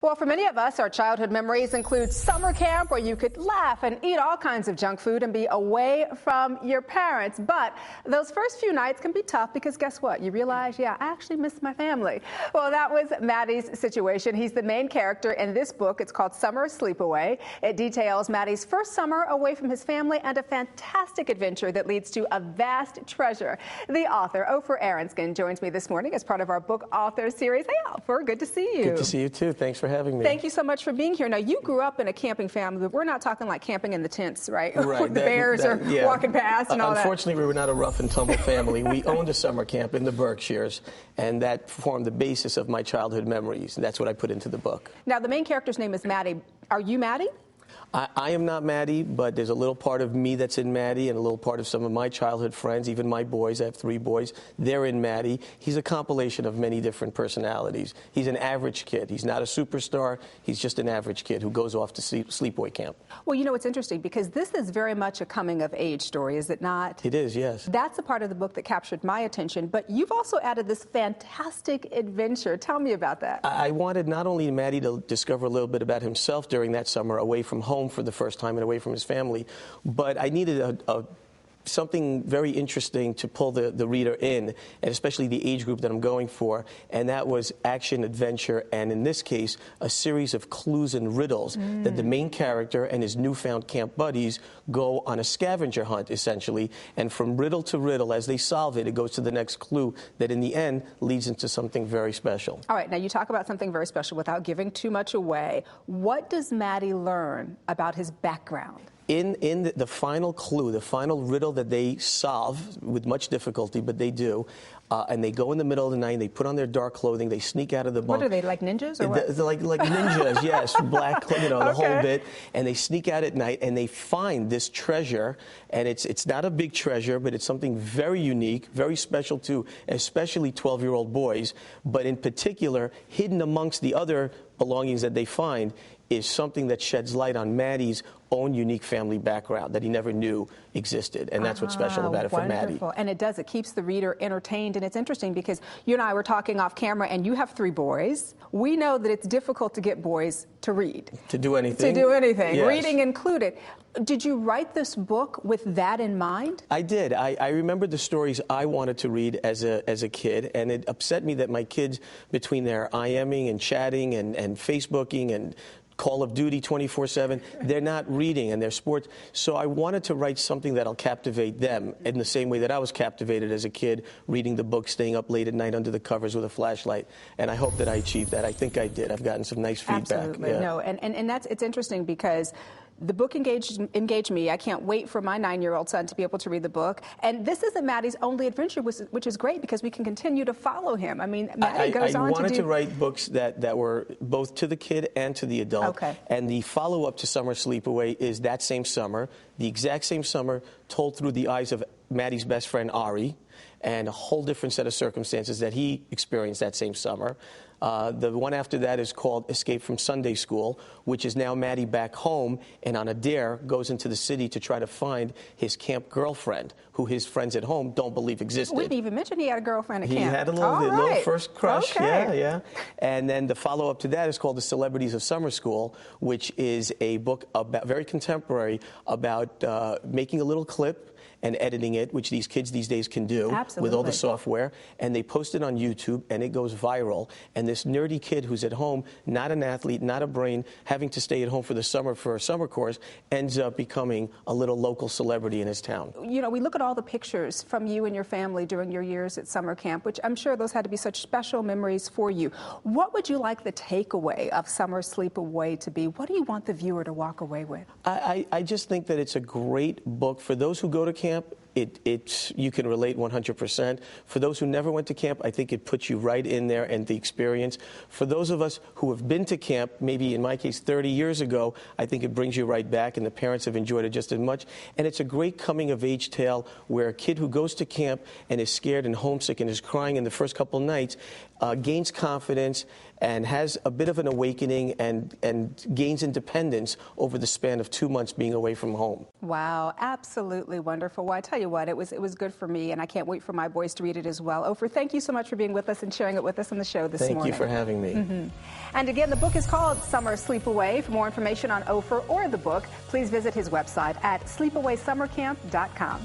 Well, for many of us, our childhood memories include summer camp where you could laugh and eat all kinds of junk food and be away from your parents. But those first few nights can be tough because guess what? You realize, yeah, I actually miss my family. Well, that was Maddie's situation. He's the main character in this book. It's called Summer Sleepaway. It details Maddie's first summer away from his family and a fantastic adventure that leads to a vast treasure. The author, Ofer Aronskind, joins me this morning as part of our book author series. Hey, Ofer, good to see you. Good to see you, too. Thanks for having me. Thank you so much for being here. Now, you grew up in a camping family, but we're not talking like camping in the tents, right? Right. Where the bears are walking past and all that. Unfortunately, we were not a rough and tumble family. We owned a summer camp in the Berkshires, and that formed the basis of my childhood memories. And that's what I put into the book. Now, the main character's name is Maddie. Are you Maddie? I am not Maddie, but there's a little part of me that's in Maddie and a little part of some of my childhood friends, even my boys. I have 3 boys. They're in Maddie. He's a compilation of many different personalities. He's an average kid. He's not a superstar. He's just an average kid who goes off to sleepaway camp. Well, you know, it's interesting because this is very much a coming-of-age story, is it not? It is, yes. That's a part of the book that captured my attention, but you've also added this fantastic adventure. Tell me about that. I wanted not only Maddie to discover a little bit about himself during that summer away from home for the first time and away from his family, but I needed something very interesting to pull the reader in, and especially the age group that I'm going for, and that was action, adventure, and in this case, a series of clues and riddles that the main character and his newfound camp buddies go on a scavenger hunt, essentially, and from riddle to riddle, as they solve it, it goes to the next clue that in the end leads into something very special. All right, now you talk about something very special without giving too much away. What does Maddie learn about his background? In the final clue, the final riddle that they solve with much difficulty, but they do, and they go in the middle of the night, and they put on their dark clothing, they sneak out of the bunk. What are they, like ninjas or what? They're like ninjas, yes, black, you know, the whole bit, and they sneak out at night, and they find this treasure, and it's not a big treasure, but it's something very unique, very special to especially 12-year-old boys, but in particular, hidden amongst the other belongings that they find is something that sheds light on Maddie's own unique family background that he never knew existed. And that's what's special about it for Maddie. And it does. It keeps the reader entertained. And it's interesting because you and I were talking off camera, and you have 3 boys. We know that it's difficult to get boys to read. To do anything. To do anything, yes. Reading included. Did you write this book with that in mind? I did. I remember the stories I wanted to read as a kid, and it upset me that my kids, between their IMing and chatting and Facebooking and Call of Duty 24/7, they're not reading, and they're sports. So I wanted to write something that'll captivate them in the same way that I was captivated as a kid, reading the book, staying up late at night under the covers with a flashlight. And I hope that I achieved that. I think I did. I've gotten some nice feedback. Absolutely. Yeah. No, and it's interesting because the book engaged me. I can't wait for my 9-year-old son to be able to read the book. And this isn't Maddie's only adventure, which is great because we can continue to follow him. I mean, Maddie goes on to do... I wanted to write books that were both to the kid and to the adult. Okay. And the follow-up to Summer Sleepaway is that same summer, the exact same summer, told through the eyes of Maddie's best friend, Ari, and a whole different set of circumstances that he experienced that same summer. The one after that is called Escape from Sunday School, which is now Maddie back home and on a dare goes into the city to try to find his camp girlfriend, who his friends at home don't believe existed. We didn't even mention he had a girlfriend at camp. He had a little first crush, okay. yeah. And then the follow-up to that is called The Celebrities of Summer School, which is a book about, very contemporary, about making a little clip and editing it, which these kids these days can do. Absolutely. With all the software, and they post it on YouTube, and it goes viral. And this nerdy kid who's at home, not an athlete, not a brain, having to stay at home for the summer for a summer course, ends up becoming a little local celebrity in his town. You know, we look at all the pictures from you and your family during your years at summer camp, which I'm sure those had to be such special memories for you. What would you like the takeaway of Summer Sleepaway to be? What do you want the viewer to walk away with? I just think that it's a great book for those who go to camp. You can relate 100%. For those who never went to camp, I think it puts you right in there and the experience. For those of us who have been to camp, maybe in my case 30 years ago, I think it brings you right back, and the parents have enjoyed it just as much. And it's a great coming-of-age tale where a kid who goes to camp and is scared and homesick and is crying in the first couple nights gains confidence and has a bit of an awakening and gains independence over the span of 2 months being away from home. Wow, absolutely wonderful. Well, I tell you what, it was good for me, and I can't wait for my boys to read it as well. Ofer, thank you so much for being with us and sharing it with us on the show this morning. Thank you for having me. And again, the book is called Summer Sleepaway. For more information on Ofer or the book, please visit his website at sleepawaysummercamp.com.